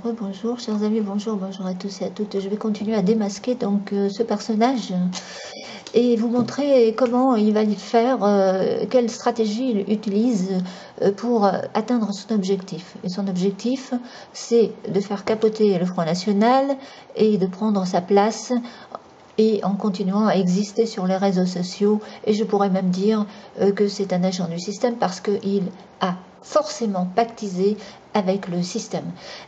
Rebonjour, chers amis, bonjour à tous et à toutes. Je vais continuer à démasquer donc ce personnage et vous montrer comment il va y faire, quelle stratégie il utilise pour atteindre son objectif. Et son objectif, c'est de faire capoter le Front National et de prendre sa place et en continuant à exister sur les réseaux sociaux. Et je pourrais même dire que c'est un agent du système parce qu'il a forcément pactisé avec le système.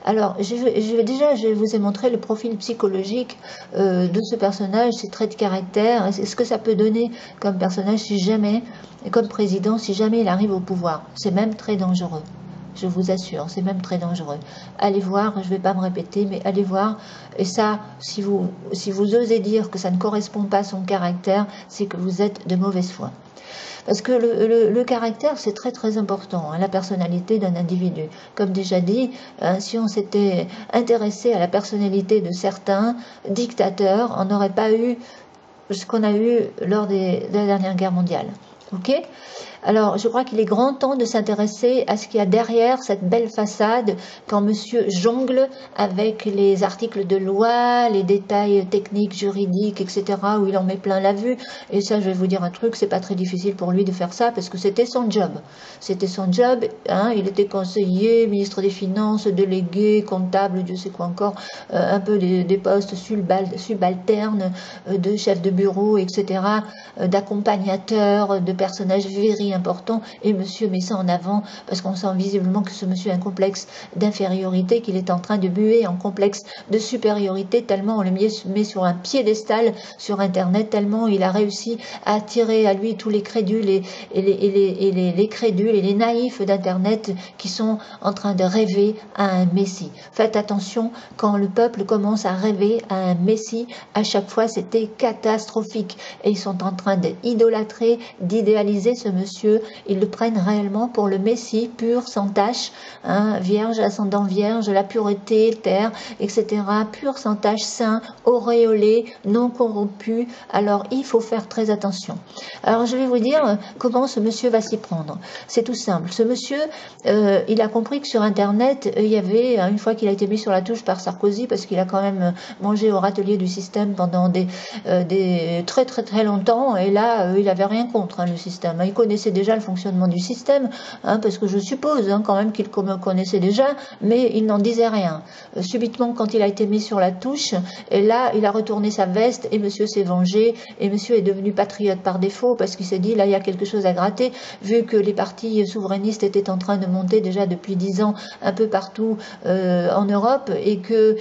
Alors, je vais vous ai montré le profil psychologique de ce personnage, ses traits de caractère, ce que ça peut donner comme personnage si jamais, comme président, si jamais il arrive au pouvoir. C'est même très dangereux. Je vous assure, c'est même très dangereux. Allez voir, je ne vais pas me répéter, mais allez voir. Et ça, si vous osez dire que ça ne correspond pas à son caractère, c'est que vous êtes de mauvaise foi. Parce que le caractère, c'est très très important, hein, la personnalité d'un individu. Comme déjà dit, si on s'était intéressé à la personnalité de certains dictateurs, on n'aurait pas eu ce qu'on a eu lors de la dernière guerre mondiale. Ok ? Alors, je crois qu'il est grand temps de s'intéresser à ce qu'il y a derrière cette belle façade quand monsieur jongle avec les articles de loi, les détails techniques, juridiques, etc., où il en met plein la vue. Et ça, je vais vous dire un truc, c'est pas très difficile pour lui de faire ça parce que c'était son job. C'était son job, hein, il était conseiller, ministre des Finances, délégué, comptable, Dieu sait quoi encore, un peu des postes subalternes, de chef de bureau, etc., d'accompagnateur, de personnages véritables important, et monsieur met ça en avant parce qu'on sent visiblement que ce monsieur a un complexe d'infériorité, qu'il est en train de buer en complexe de supériorité, tellement on le met sur un piédestal sur internet, tellement il a réussi à attirer à lui tous les crédules et les crédules et les naïfs d'internet qui sont en train de rêver à un messie. Faites attention, quand le peuple commence à rêver à un messie, à chaque fois c'était catastrophique, et ils sont en train d'idolâtrer, d'idéaliser ce monsieur. Ils le prennent réellement pour le Messie pur, sans tache, hein, vierge, ascendant vierge, la pureté, terre, etc., pur, sans tache, saint, auréolé, non corrompu. Alors, il faut faire très attention. Alors, je vais vous dire comment ce monsieur va s'y prendre. C'est tout simple. Ce monsieur, il a compris que sur Internet, il y avait, une fois qu'il a été mis sur la touche par Sarkozy, parce qu'il a quand même mangé au râtelier du système pendant des très très très longtemps, et là, il avait rien contre, hein, le système. Il connaissait déjà le fonctionnement du système, hein, parce que je suppose quand même qu'il connaissait déjà, mais il n'en disait rien. Subitement, quand il a été mis sur la touche, et là, il a retourné sa veste, et monsieur s'est vengé, et monsieur est devenu patriote par défaut, parce qu'il s'est dit, là, il y a quelque chose à gratter, vu que les partis souverainistes étaient en train de monter déjà depuis 10 ans, un peu partout en Europe, et que,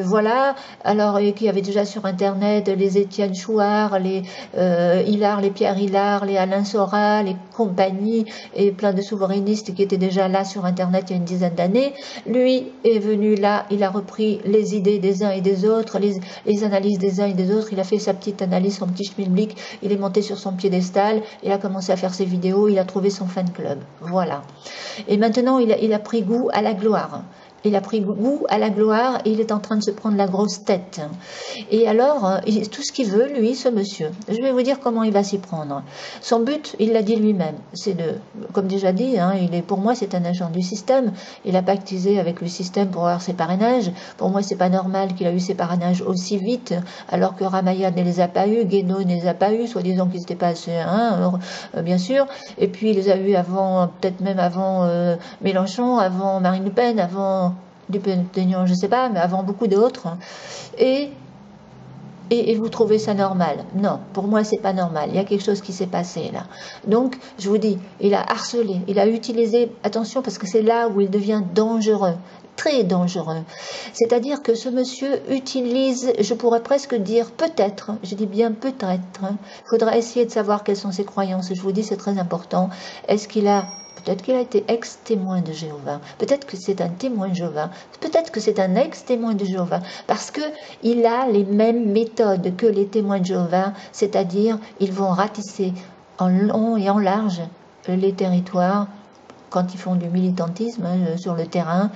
voilà, alors, et qu'il y avait déjà sur Internet les Étienne Chouard, les Hillard, les Pierre Hillard, les Alain Soral, les compagnie, et plein de souverainistes qui étaient déjà là sur Internet il y a une dizaine d'années. Lui est venu là, il a repris les idées des uns et des autres, les analyses des uns et des autres, il a fait sa petite analyse, son petit schmilblick, il est monté sur son piédestal, il a commencé à faire ses vidéos, il a trouvé son fan club. Voilà. Et maintenant, il a pris goût à la gloire. Il a pris goût à la gloire et il est en train de se prendre la grosse tête. Et alors, tout ce qu'il veut, lui, ce monsieur, je vais vous dire comment il va s'y prendre. Son but, il l'a dit lui-même, c'est de, comme déjà dit, hein, pour moi, c'est un agent du système. Il a pactisé avec le système pour avoir ses parrainages. Pour moi, c'est pas normal qu'il a eu ses parrainages aussi vite, alors que Ramayad ne les a pas eus, Guénaud ne les a pas eus, soi-disant qu'ils n'étaient pas assez, hein, bien sûr. Et puis, il les a eus avant, peut-être même avant Mélenchon, avant Marine Le Pen, avant Dupont-Aignan, je ne sais pas, mais avant beaucoup d'autres. Et vous trouvez ça normal? Non, pour moi, c'est pas normal. Il y a quelque chose qui s'est passé là. Donc, je vous dis, il a harcelé, il a utilisé, attention, parce que c'est là où il devient dangereux, très dangereux. C'est-à-dire que ce monsieur utilise, je pourrais presque dire peut-être, je dis bien peut-être, il faudra essayer de savoir quelles sont ses croyances. Je vous dis, c'est très important. Est-ce qu'il a... Peut-être qu'il a été ex-témoin de Jéhovah. Peut-être que c'est un témoin de Jéhovah. Peut-être que c'est un ex-témoin de Jéhovah. Parce qu'il a les mêmes méthodes que les témoins de Jéhovah. C'est-à-dire, ils vont ratisser en long et en large les territoires quand ils font du militantisme sur le terrain.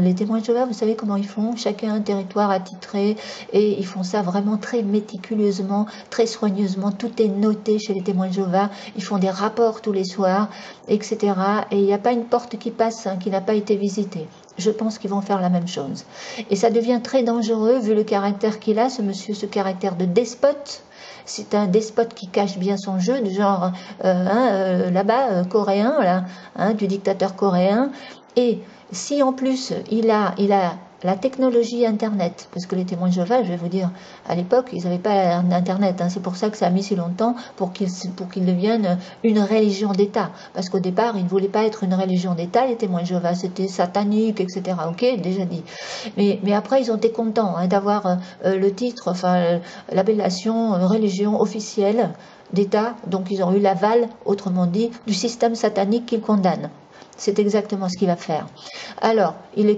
Les témoins de Jéhovah, vous savez comment ils font? Chacun un territoire attitré, et ils font ça vraiment très méticuleusement, très soigneusement. Tout est noté chez les témoins de Jéhovah. Ils font des rapports tous les soirs, etc. Et il n'y a pas une porte qui passe qui n'a pas été visitée. je pense qu'ils vont faire la même chose. Et ça devient très dangereux vu le caractère qu'il a, ce monsieur, ce caractère de despote. C'est un despote qui cache bien son jeu, du genre là-bas, coréen, là, du dictateur coréen. Et si en plus il a la technologie Internet, parce que les témoins de Jéhovah, je vais vous dire, à l'époque, ils n'avaient pas Internet, c'est pour ça que ça a mis si longtemps pour qu'ils deviennent une religion d'État, parce qu'au départ, ils ne voulaient pas être une religion d'État, les témoins de Jéhovah, c'était satanique, etc., ok, déjà dit. Mais après, ils ont été contents d'avoir le titre, enfin, l'appellation religion officielle d'État, donc ils ont eu l'aval, autrement dit, du système satanique qu'ils condamnent. C'est exactement ce qu'il va faire. Alors, il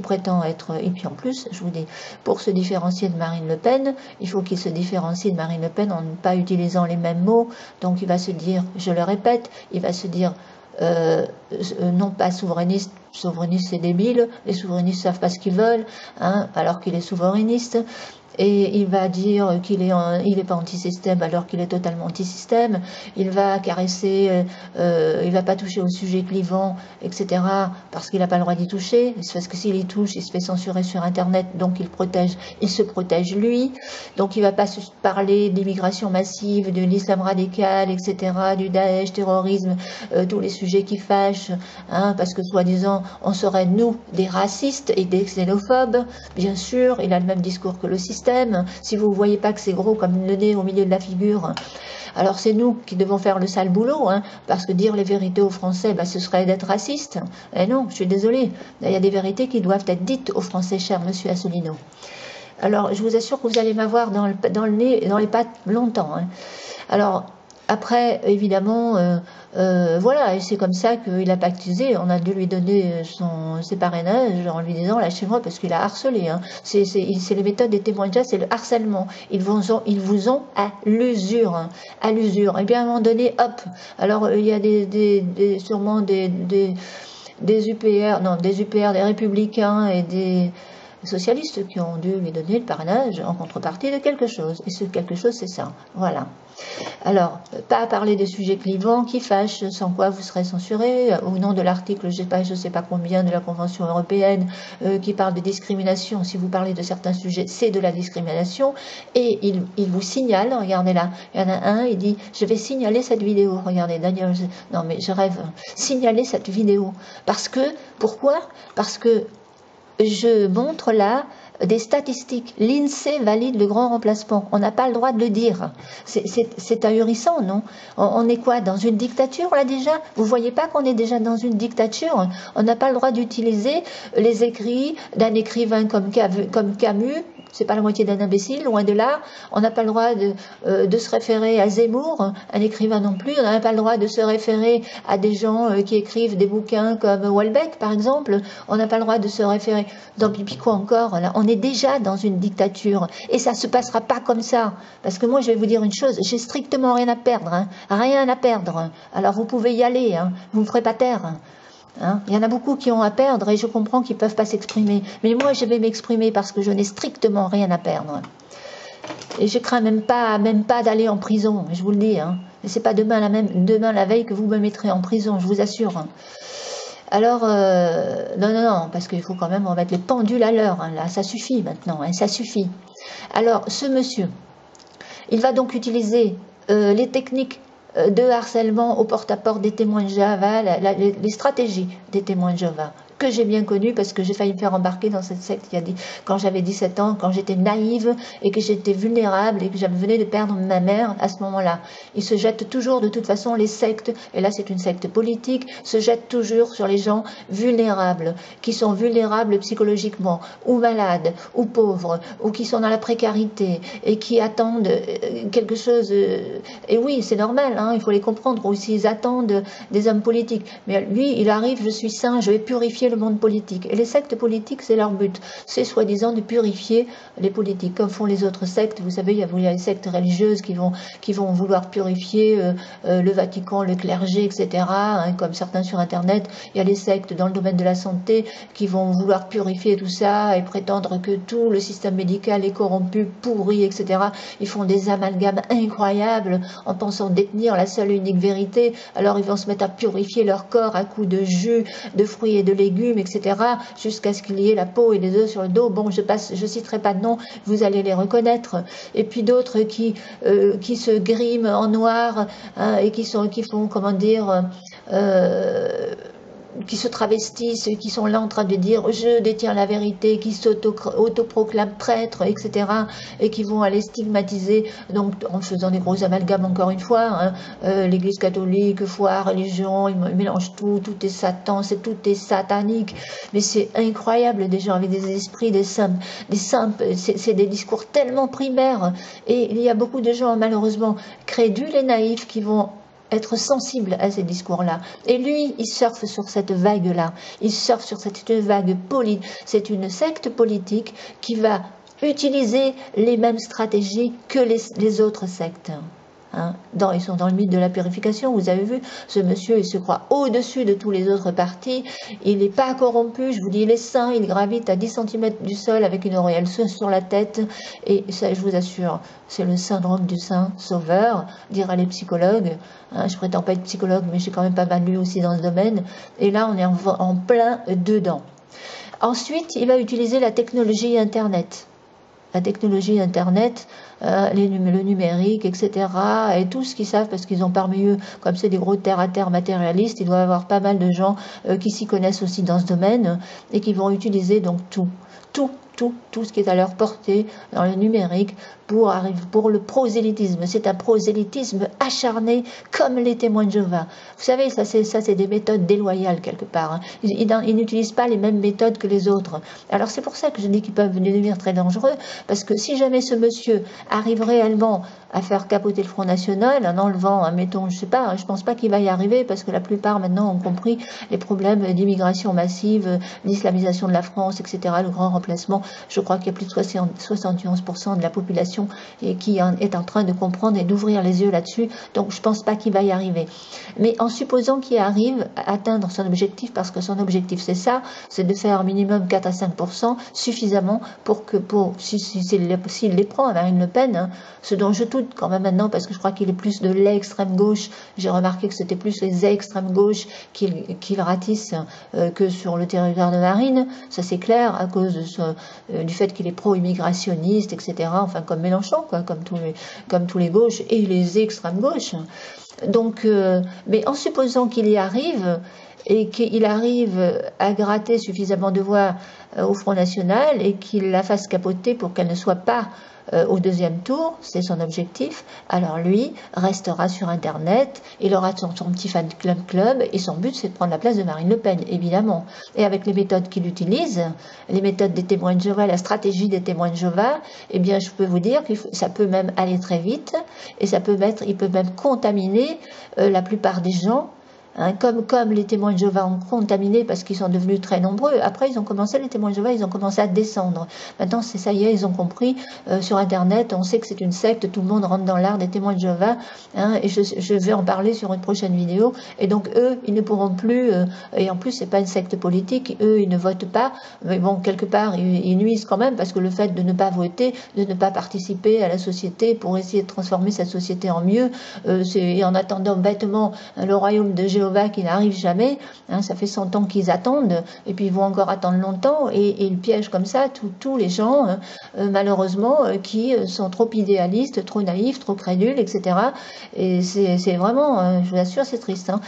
prétend être, et puis en plus, je vous dis, pour se différencier de Marine Le Pen, il faut qu'il se différencie de Marine Le Pen en ne pas utilisant les mêmes mots. Donc il va se dire, je le répète, il va se dire, non pas souverainiste, souverainiste c'est débile, les souverainistes savent pas ce qu'ils veulent, alors qu'il est souverainiste. Et il va dire qu'il est pas anti-système alors qu'il est totalement anti-système. Il va caresser, il va pas toucher au sujet clivant, etc. parce qu'il n'a pas le droit d'y toucher. Parce que s'il y touche, il se fait censurer sur Internet, donc il se protège lui. Donc il va pas parler d'immigration massive, de l'islam radical, etc., du Daesh, terrorisme, tous les sujets qui fâchent, parce que soi-disant on serait nous des racistes et des xénophobes. Bien sûr, il a le même discours que le système. Si vous ne voyez pas que c'est gros comme le nez au milieu de la figure, alors c'est nous qui devons faire le sale boulot, parce que dire les vérités aux Français, ce serait d'être raciste. Eh non, je suis désolée. Il y a des vérités qui doivent être dites aux Français, cher monsieur Asselineau. Alors, je vous assure que vous allez m'avoir dans le nez, dans les pattes longtemps. Alors, après, évidemment, voilà, et c'est comme ça qu'il a pactisé. On a dû lui donner ses parrainages en lui disant lâchez-moi parce qu'il a harcelé. C'est les méthodes des témoins de Jéhovah, c'est le harcèlement. Ils vous ont à l'usure, à l'usure. Et bien à un moment donné, hop. Alors il y a sûrement des UPR, non, des UPR, des républicains et des socialistes qui ont dû lui donner le parrainage en contrepartie de quelque chose. Et ce quelque chose, c'est ça. Voilà. Alors, pas parler des sujets clivants qui fâchent, sans quoi vous serez censuré, au nom de l'article, je sais pas combien, de la Convention européenne, qui parle de discrimination. Si vous parlez de certains sujets, c'est de la discrimination. Et il vous signale, regardez là, il y en a un, il dit, je vais signaler cette vidéo. Regardez, Daniel, non mais je rêve. Signaler cette vidéo. Parce que, pourquoi? Parce que je montre là des statistiques. L'INSEE valide le grand remplacement. On n'a pas le droit de le dire. C'est ahurissant, non? On est quoi? Dans une dictature, là, déjà? Vous voyez pas qu'on est déjà dans une dictature? On n'a pas le droit d'utiliser les écrits d'un écrivain comme Camus. C'est pas la moitié d'un imbécile, loin de là. On n'a pas le droit de se référer à Zemmour, un écrivain non plus. On n'a pas le droit de se référer à des gens qui écrivent des bouquins comme Houellebecq, par exemple. On n'a pas le droit de se référer... Dans Pipi quoi encore, là, on est déjà dans une dictature. Et ça se passera pas comme ça. Parce que moi, je vais vous dire une chose, j'ai strictement rien à perdre. Rien à perdre. Alors vous pouvez y aller, vous me ferez pas taire. Il y en a beaucoup qui ont à perdre et je comprends qu'ils ne peuvent pas s'exprimer. Mais moi, je vais m'exprimer parce que je n'ai strictement rien à perdre. Et je crains même pas d'aller en prison, je vous le dis. Et c'est pas demain la veille que vous me mettrez en prison, je vous assure. Alors, non, parce qu'il faut quand même remettre les pendules à l'heure. Là, ça suffit maintenant, ça suffit. Alors, ce monsieur, il va donc utiliser les techniques de harcèlement au porte-à-porte des témoins de Jéhovah, les stratégies des témoins de Jéhovah, que j'ai bien connu parce que j'ai failli me faire embarquer dans cette secte quand j'avais 17 ans, quand j'étais naïve et que j'étais vulnérable et que j'avais venais de perdre ma mère à ce moment-là. Ils se jettent toujours, de toute façon, les sectes, et là c'est une secte politique, se jettent toujours sur les gens vulnérables, qui sont vulnérables psychologiquement, ou malades, ou pauvres, ou qui sont dans la précarité et qui attendent quelque chose. Et oui, c'est normal, il faut les comprendre aussi, ils attendent des hommes politiques. Mais lui, il arrive, je suis saint, je vais purifier le monde politique. Et les sectes politiques, c'est leur but. C'est soi-disant de purifier les politiques, comme font les autres sectes. Vous savez, il y a les sectes religieuses qui vont vouloir purifier le Vatican, le clergé, etc. Comme certains sur Internet. Il y a les sectes dans le domaine de la santé qui vont vouloir purifier tout ça et prétendre que tout le système médical est corrompu, pourri, etc. Ils font des amalgames incroyables en pensant détenir la seule et unique vérité. Alors ils vont se mettre à purifier leur corps à coups de jus, de fruits et de légumes, légumes, etc., jusqu'à ce qu'il y ait la peau et les œufs sur le dos. Bon, je citerai pas de nom, vous allez les reconnaître. Et puis d'autres qui se griment en noir, hein, et qui font, comment dire, qui se travestissent, qui sont là en train de dire je détiens la vérité, qui s'autoproclament prêtres, etc., et qui vont aller stigmatiser, donc en faisant des gros amalgames encore une fois, hein, l'église catholique, foi, religion, ils mélangent tout, tout est Satan, tout est satanique, mais c'est incroyable, des gens avec des esprits, des simples, c'est des discours tellement primaires, et il y a beaucoup de gens malheureusement crédules et naïfs qui vont être sensible à ces discours-là. Et lui, il surfe sur cette vague-là. Il surfe sur cette vague politique. C'est une secte politique qui va utiliser les mêmes stratégies que les autres sectes. Hein. Ils sont dans le mythe de la purification, vous avez vu, ce monsieur, il se croit au-dessus de tous les autres partis, il n'est pas corrompu, je vous dis, il est saint, il gravite à 10 cm du sol avec une auréole sur la tête, et ça, je vous assure, c'est le syndrome du saint sauveur, diraient les psychologues. Hein, je prétends pas être psychologue, mais j'ai quand même pas mal lu aussi dans ce domaine, et là, on est en plein dedans. Ensuite, il va utiliser la technologie Internet. La technologie Internet, le numérique, etc., et tout ce qu'ils savent, parce qu'ils ont parmi eux, comme c'est des gros terre-à-terre matérialistes, il doit y avoir pas mal de gens qui s'y connaissent aussi dans ce domaine, et qui vont utiliser donc tout ce qui est à leur portée dans le numérique pour le prosélytisme. C'est un prosélytisme acharné comme les témoins de Jéhovah. Vous savez, ça c'est des méthodes déloyales quelque part. Hein. Ils n'utilisent pas les mêmes méthodes que les autres. Alors c'est pour ça que je dis qu'ils peuvent devenir très dangereux, parce que si jamais ce monsieur arrive réellement à faire capoter le Front National en enlevant, mettons, je sais pas, je pense pas qu'il va y arriver, parce que la plupart maintenant ont compris les problèmes d'immigration massive, d'islamisation de la France, etc., le grand remplacement. Je crois qu'il y a plus de 71% de la population qui est en train de comprendre et d'ouvrir les yeux là-dessus, donc je pense pas qu'il va y arriver. Mais en supposant qu'il arrive à atteindre son objectif, parce que son objectif c'est ça, c'est de faire minimum 4 à 5%, suffisamment s'il les prend à Marine Le Pen, hein, ce dont je doute quand même maintenant, parce que je crois qu'il est plus de l'extrême gauche, j'ai remarqué que c'était plus les extrêmes gauches qu'il ratisse que sur le territoire de Marine, ça c'est clair, à cause de du fait qu'il est pro-immigrationniste, etc., enfin comme Mélenchon, quoi, comme tous les gauches et les extrêmes gauches. Donc, mais en supposant qu'il y arrive, et qu'il arrive à gratter suffisamment de voix au Front National, et qu'il la fasse capoter pour qu'elle ne soit pas au deuxième tour, c'est son objectif, alors lui restera sur Internet, il aura son petit fan club, et son but c'est de prendre la place de Marine Le Pen, évidemment. Et avec les méthodes qu'il utilise, les méthodes des témoins de Jéhovah, la stratégie des témoins de Jéhovah, eh bien je peux vous dire que ça peut même aller très vite, et il peut même contaminer la plupart des gens. Hein, comme les témoins de Jéhovah ont contaminé parce qu'ils sont devenus très nombreux. Après, les témoins de Jéhovah, ils ont commencé à descendre. Maintenant, ça y est, ils ont compris. Sur Internet, on sait que c'est une secte, tout le monde rentre dans l'art des témoins de Jéhovah. Hein, et je vais en parler sur une prochaine vidéo. Et donc, eux, ils ne pourront plus, et en plus, c'est pas une secte politique, eux, ils ne votent pas. Mais bon, quelque part, ils nuisent quand même, parce que le fait de ne pas voter, de ne pas participer à la société pour essayer de transformer sa société en mieux, et en attendant bêtement le royaume de Jéhovah qui n'arrive jamais, hein, ça fait 100 ans qu'ils attendent, et puis ils vont encore attendre longtemps, et ils piègent comme ça tous les gens, malheureusement, qui sont trop idéalistes, trop naïfs, trop crédules, etc. Et c'est vraiment, je vous assure, c'est triste. Hein.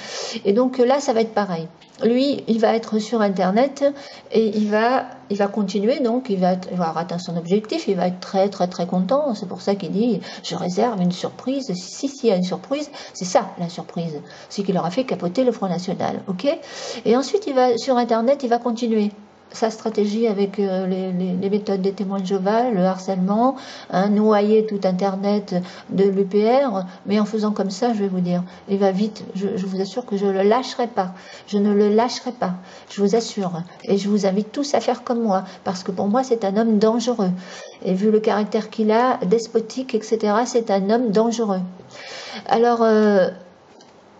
Et donc là, ça va être pareil. Lui, il va être sur Internet, et il va continuer, donc il va avoir atteint son objectif, il va être très très très content, c'est pour ça qu'il dit je réserve une surprise, si il y a une surprise, c'est ça la surprise, c'est qu'il aura fait capoter le Front National, ok. Et ensuite il va sur Internet, il va continuer sa stratégie avec les méthodes des témoins de Jéhovah, le harcèlement, hein, noyer tout Internet de l'UPR, mais en faisant comme ça, je vais vous dire, il va vite, je vous assure que je ne le lâcherai pas, je ne le lâcherai pas, je vous assure, et je vous invite tous à faire comme moi, parce que pour moi c'est un homme dangereux, et vu le caractère qu'il a, despotique, etc., c'est un homme dangereux. Alors,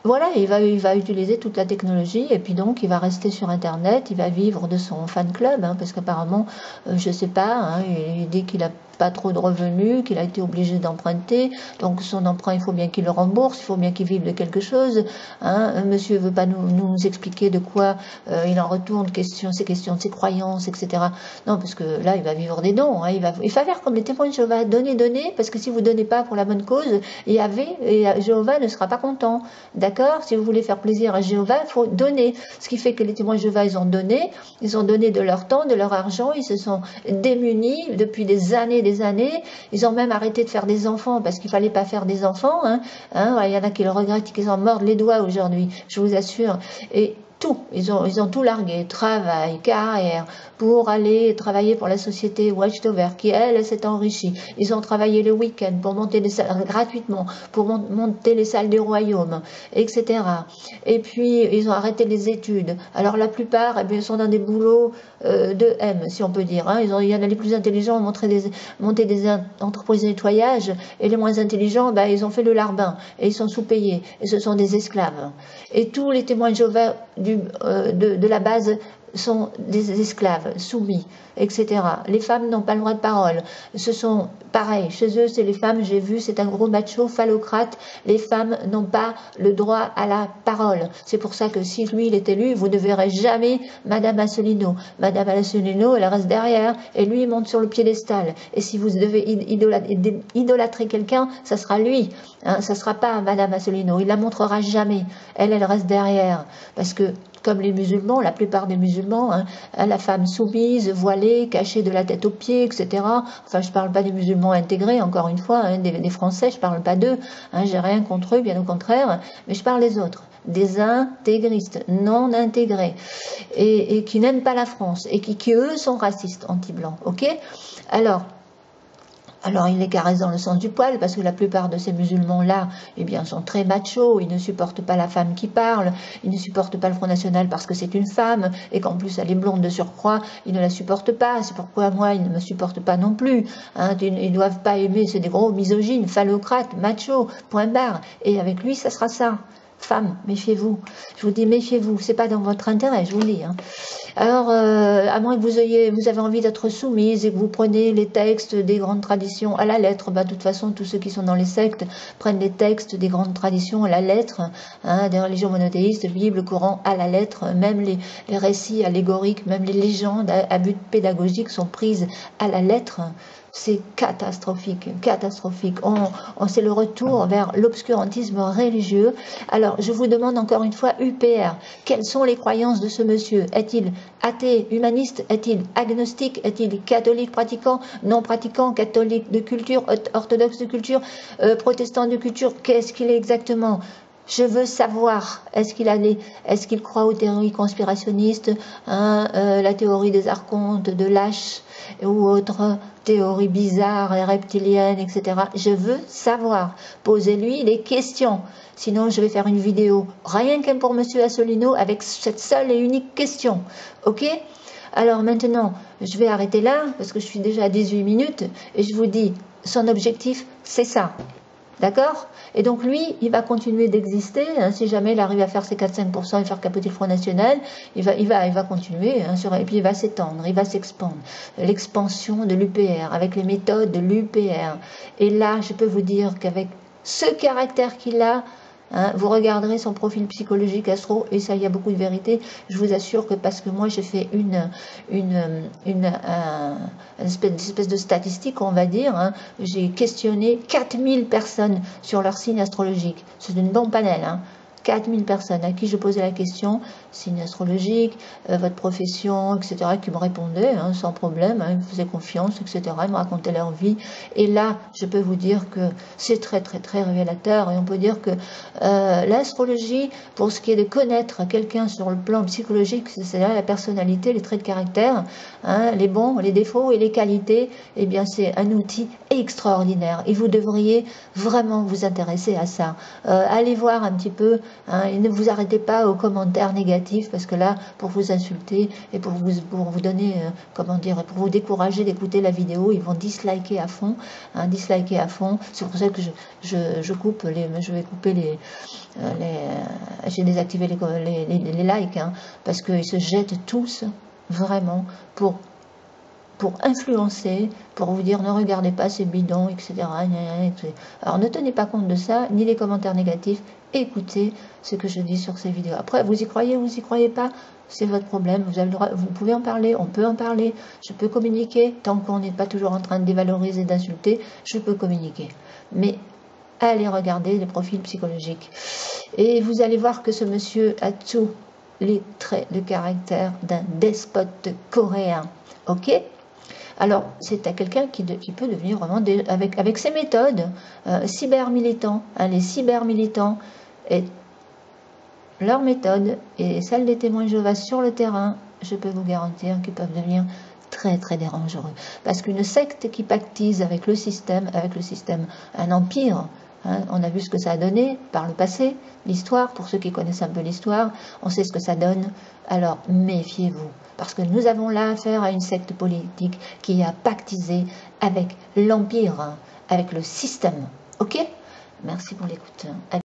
Voilà, il va utiliser toute la technologie et puis donc il va rester sur Internet, il va vivre de son fan club, hein, parce qu'apparemment, je sais pas, hein, il dit qu'il a pas trop de revenus, qu'il a été obligé d'emprunter, donc son emprunt, il faut bien qu'il le rembourse, il faut bien qu'il vive de quelque chose. Hein. Monsieur veut pas nous expliquer de quoi il en retourne, ces questions de ses croyances, etc. Non, parce que là, il va vivre des dons. Hein, il va faire comme les témoins de Jéhovah, donner, parce que si vous donnez pas pour la bonne cause, Jéhovah ne sera pas content. D'accord? Si vous voulez faire plaisir à Jéhovah, il faut donner. Ce qui fait que les témoins de Jéhovah, ils ont donné de leur temps, de leur argent, ils se sont démunis depuis des années, ils ont même arrêté de faire des enfants parce qu'il fallait pas faire des enfants. Hein. Il y en a qui le regrettent, qui s'en mordent les doigts aujourd'hui, je vous assure. Et tout, ils ont tout largué, travail, carrière, pour aller travailler pour la société Watchtower, qui elle s'est enrichie. Ils ont travaillé le week-end pour monter les salles gratuitement, pour monter les salles du royaume, etc. Et puis ils ont arrêté les études. Alors la plupart, eh bien, sont dans des boulots de M, si on peut dire. Hein. Il y en a les plus intelligents monté des entreprises de nettoyage, et les moins intelligents, ben, ils ont fait le larbin, et ils sont sous-payés, et ce sont des esclaves. Et tous les témoins de Jéhovah de la base sont des esclaves, soumis, etc. Les femmes n'ont pas le droit de parole. Ce sont pareil, chez eux, c'est les femmes, j'ai vu, c'est un gros macho phallocrate. Les femmes n'ont pas le droit à la parole. C'est pour ça que si lui, il est élu, vous ne verrez jamais Madame Asselineau. Madame Asselineau, elle reste derrière, et lui, il monte sur le piédestal. Et si vous devez idolâtrer quelqu'un, ça sera lui. Hein, ça ne sera pas Madame Asselineau. Il la montrera jamais. Elle reste derrière. Parce que, comme les musulmans, la plupart des musulmans, hein, la femme soumise, voilée, cachée de la tête aux pieds, etc. Enfin, je ne parle pas des musulmans intégrés, encore une fois, hein, des Français, je ne parle pas d'eux, hein, j'ai rien contre eux, bien au contraire, mais je parle des autres, des intégristes, non intégrés, et qui n'aiment pas la France, et qui eux, sont racistes, anti-blancs, ok? Alors, il les caresse dans le sens du poil, parce que la plupart de ces musulmans-là, eh bien, sont très machos, ils ne supportent pas la femme qui parle, ils ne supportent pas le Front National parce que c'est une femme, et qu'en plus elle est blonde de surcroît, ils ne la supportent pas, c'est pourquoi moi, ils ne me supportent pas non plus, hein, ils ne doivent pas aimer, c'est des gros misogynes, phallocrates, machos, point barre, et avec lui, ça sera ça. Femmes, méfiez-vous. Je vous dis, méfiez-vous. C'est pas dans votre intérêt, je vous le dis. Hein. Alors, à moins que vous avez envie d'être soumise et que vous prenez les textes des grandes traditions à la lettre, bah, de toute façon, tous ceux qui sont dans les sectes prennent les textes des grandes traditions à la lettre, hein, des religions monothéistes, Bible, Coran à la lettre, même les récits allégoriques, même les légendes à but pédagogique sont prises à la lettre. C'est catastrophique, catastrophique. C'est le retour vers l'obscurantisme religieux. Alors, je vous demande encore une fois, UPR, quelles sont les croyances de ce monsieur? Est-il athée, humaniste? Est-il agnostique? Est-il catholique pratiquant, non pratiquant, catholique de culture, orthodoxe de culture, protestant de culture? Qu'est-ce qu'il est exactement? Je veux savoir, est-ce qu'il croit aux théories conspirationnistes, hein, la théorie des archontes, de Lâche, ou autres théories bizarres et reptiliennes, etc. Je veux savoir. Posez-lui des questions. Sinon, je vais faire une vidéo rien qu'un pour Monsieur Asselineau avec cette seule et unique question. Ok? Alors maintenant, je vais arrêter là parce que je suis déjà à 18 minutes et je vous dis, son objectif, c'est ça. D'accord? Et donc lui, il va continuer d'exister, hein, si jamais il arrive à faire ses 4-5% et faire capoter le Front National, il va continuer, hein, et puis il va s'étendre, il va s'expandre. L'expansion de l'UPR, avec les méthodes de l'UPR. Et là, je peux vous dire qu'avec ce caractère qu'il a, hein, vous regarderez son profil psychologique astro, et ça, il y a beaucoup de vérité. Je vous assure que parce que moi, j'ai fait une espèce de statistique, on va dire. Hein, j'ai questionné 4000 personnes sur leur signe astrologique. C'est une bonne panel. Hein. 4000 personnes à qui je posais la question, signe astrologique, votre profession, etc., qui me répondaient hein, sans problème, hein, ils me faisaient confiance, etc., ils me racontaient leur vie. Et là, je peux vous dire que c'est très, très, très révélateur. Et on peut dire que l'astrologie, pour ce qui est de connaître quelqu'un sur le plan psychologique, c'est-à-dire la personnalité, les traits de caractère, hein, les bons, les défauts et les qualités, eh bien, c'est un outil extraordinaire. Et vous devriez vraiment vous intéresser à ça. Allez voir un petit peu. Hein, et ne vous arrêtez pas aux commentaires négatifs. négatif, parce que là, pour vous insulter et pour vous donner, comment dire, pour vous décourager d'écouter la vidéo, ils vont disliker à fond, hein, disliker à fond. C'est pour ça que je coupe je vais couper j'ai désactivé les likes, hein, parce qu'ils se jettent tous vraiment pour influencer, pour vous dire ne regardez pas ces bidons, etc. Alors ne tenez pas compte de ça, ni des commentaires négatifs, écoutez ce que je dis sur ces vidéos. Après, vous y croyez pas, c'est votre problème, vous avez le droit, vous pouvez en parler, on peut en parler, je peux communiquer, tant qu'on n'est pas toujours en train de dévaloriser, d'insulter, je peux communiquer. Mais allez regarder les profils psychologiques. Et vous allez voir que ce monsieur a tous les traits de caractère d'un despote coréen. Ok ? Alors, c'est à quelqu'un qui peut devenir vraiment, avec ses méthodes, cyber-militants, hein, les cyber-militants, et leurs méthodes et celles des témoins de Jéhovah sur le terrain, je peux vous garantir qu'ils peuvent devenir très très dangereux. Parce qu'une secte qui pactise avec le système, un empire, hein, on a vu ce que ça a donné par le passé, l'histoire, pour ceux qui connaissent un peu l'histoire, on sait ce que ça donne, alors méfiez-vous. Parce que nous avons là affaire à une secte politique qui a pactisé avec l'empire, hein, avec le système. Ok ? Merci pour l'écoute.